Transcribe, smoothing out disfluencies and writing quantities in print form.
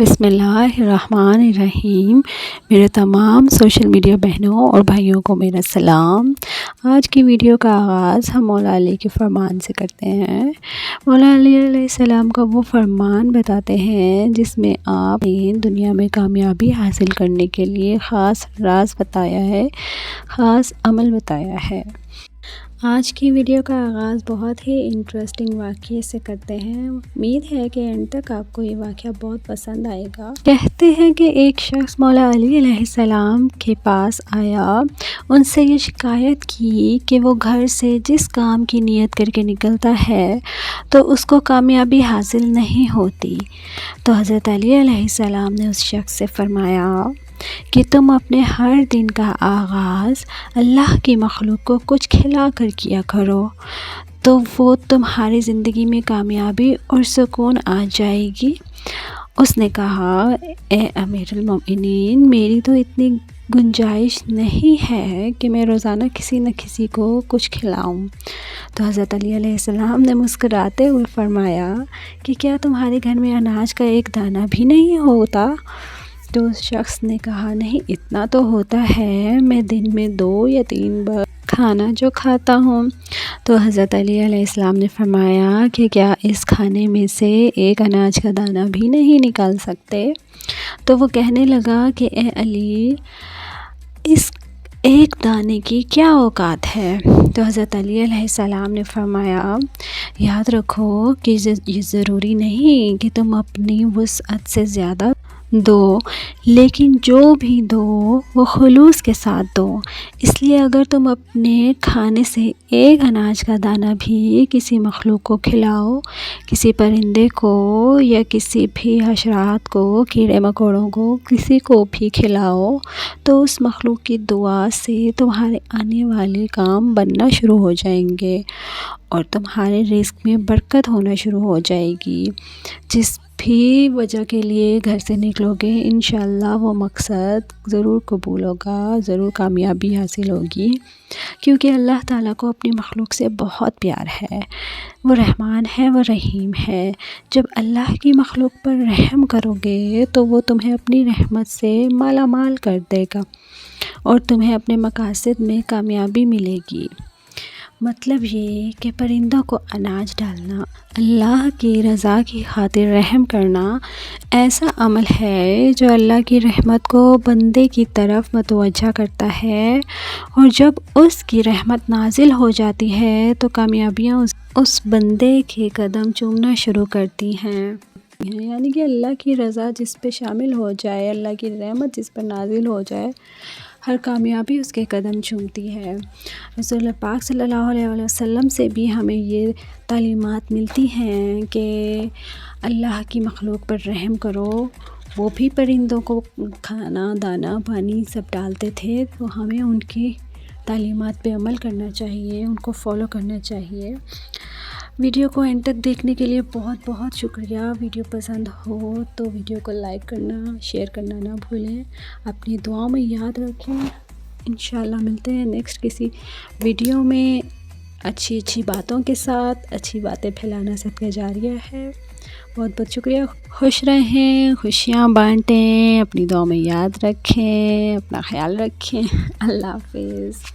بسم اللہ الرحمن الرحیم۔ میرے تمام سوشل میڈیا بہنوں اور بھائیوں کو میرا سلام۔ آج کی ویڈیو کا آغاز ہم مولا علی کے فرمان سے کرتے ہیں۔ مولا علی علیہ السلام کا وہ فرمان بتاتے ہیں جس میں آپ نے دنیا میں کامیابی حاصل کرنے کے لیے خاص راز بتایا ہے، خاص عمل بتایا ہے۔ آج کی ویڈیو کا آغاز بہت ہی انٹرسٹنگ واقعے سے کرتے ہیں۔ امید ہے کہ اینڈ تک آپ کو یہ واقعہ بہت پسند آئے گا۔ کہتے ہیں کہ ایک شخص مولا علی علیہ السلام کے پاس آیا، ان سے یہ شکایت کی کہ وہ گھر سے جس کام کی نیت کر کے نکلتا ہے تو اس کو کامیابی حاصل نہیں ہوتی۔ تو حضرت علی علیہ السلام نے اس شخص سے فرمایا کہ تم اپنے ہر دن کا آغاز اللہ کی مخلوق کو کچھ کھلا کر کیا کرو، تو وہ تمہاری زندگی میں کامیابی اور سکون آ جائے گی۔ اس نے کہا، اے امیر المومنین، میری تو اتنی گنجائش نہیں ہے کہ میں روزانہ کسی نہ کسی کو کچھ کھلاؤں۔ تو حضرت علی علیہ السلام نے مسکراتے ہوئے فرمایا کہ کیا تمہارے گھر میں اناج کا ایک دانہ بھی نہیں ہوتا؟ تو اس شخص نے کہا، نہیں، اتنا تو ہوتا ہے، میں دن میں 2 یا 3 بار کھانا جو کھاتا ہوں۔ تو حضرت علی علیہ السلام نے فرمایا کہ کیا اس کھانے میں سے ایک اناج کا دانہ بھی نہیں نکال سکتے؟ تو وہ کہنے لگا کہ اے علی، اس ایک دانے کی کیا اوقات ہے؟ تو حضرت علی علیہ السلام نے فرمایا، یاد رکھو کہ یہ ضروری نہیں کہ تم اپنی وسعت سے زیادہ دو، لیکن جو بھی دو وہ خلوص کے ساتھ دو۔ اس لیے اگر تم اپنے کھانے سے ایک اناج کا دانہ بھی کسی مخلوق کو کھلاؤ، کسی پرندے کو یا کسی بھی حشرات کو، کیڑے مکوڑوں کو، کسی کو بھی کھلاؤ، تو اس مخلوق کی دعا سے تمہارے آنے والے کام بننا شروع ہو جائیں گے اور تمہارے رزق میں برکت ہونا شروع ہو جائے گی۔ جس بھی وجہ کے لیے گھر سے نکلو گے، انشاءاللہ وہ مقصد ضرور قبول ہوگا، ضرور کامیابی حاصل ہوگی، کیونکہ اللہ تعالیٰ کو اپنی مخلوق سے بہت پیار ہے۔ وہ رحمان ہے، وہ رحیم ہے۔ جب اللہ کی مخلوق پر رحم کرو گے تو وہ تمہیں اپنی رحمت سے مالا مال کر دے گا اور تمہیں اپنے مقاصد میں کامیابی ملے گی۔ مطلب یہ کہ پرندوں کو اناج ڈالنا، اللہ کی رضا کی خاطر رحم کرنا ایسا عمل ہے جو اللہ کی رحمت کو بندے کی طرف متوجہ کرتا ہے، اور جب اس کی رحمت نازل ہو جاتی ہے تو کامیابیاں اس بندے کے قدم چومنا شروع کرتی ہیں۔ یعنی کہ اللہ کی رضا جس پہ شامل ہو جائے، اللہ کی رحمت جس پر نازل ہو جائے، ہر کامیابی اس کے قدم چومتی ہے۔ رسول اللہ پاک صلی اللہ علیہ وسلم سے بھی ہمیں یہ تعلیمات ملتی ہیں کہ اللہ کی مخلوق پر رحم کرو۔ وہ بھی پرندوں کو کھانا، دانہ، پانی سب ڈالتے تھے، تو ہمیں ان کی تعلیمات پہ عمل کرنا چاہیے، ان کو فالو کرنا چاہیے۔ ویڈیو کو اینڈ تک دیکھنے کے لیے بہت بہت شکریہ۔ ویڈیو پسند ہو تو ویڈیو کو لائک کرنا، شیئر کرنا نہ بھولیں۔ اپنی دعاؤں میں یاد رکھیں۔ انشاءاللہ ملتے ہیں نیکسٹ کسی ویڈیو میں اچھی باتوں کے ساتھ۔ اچھی باتیں پھیلانا صدقہ جاریہ ہے۔ بہت بہت شکریہ۔ خوش رہیں، خوشیاں بانٹیں، اپنی دعاؤں میں یاد رکھیں، اپنا خیال رکھیں۔ اللہ حافظ۔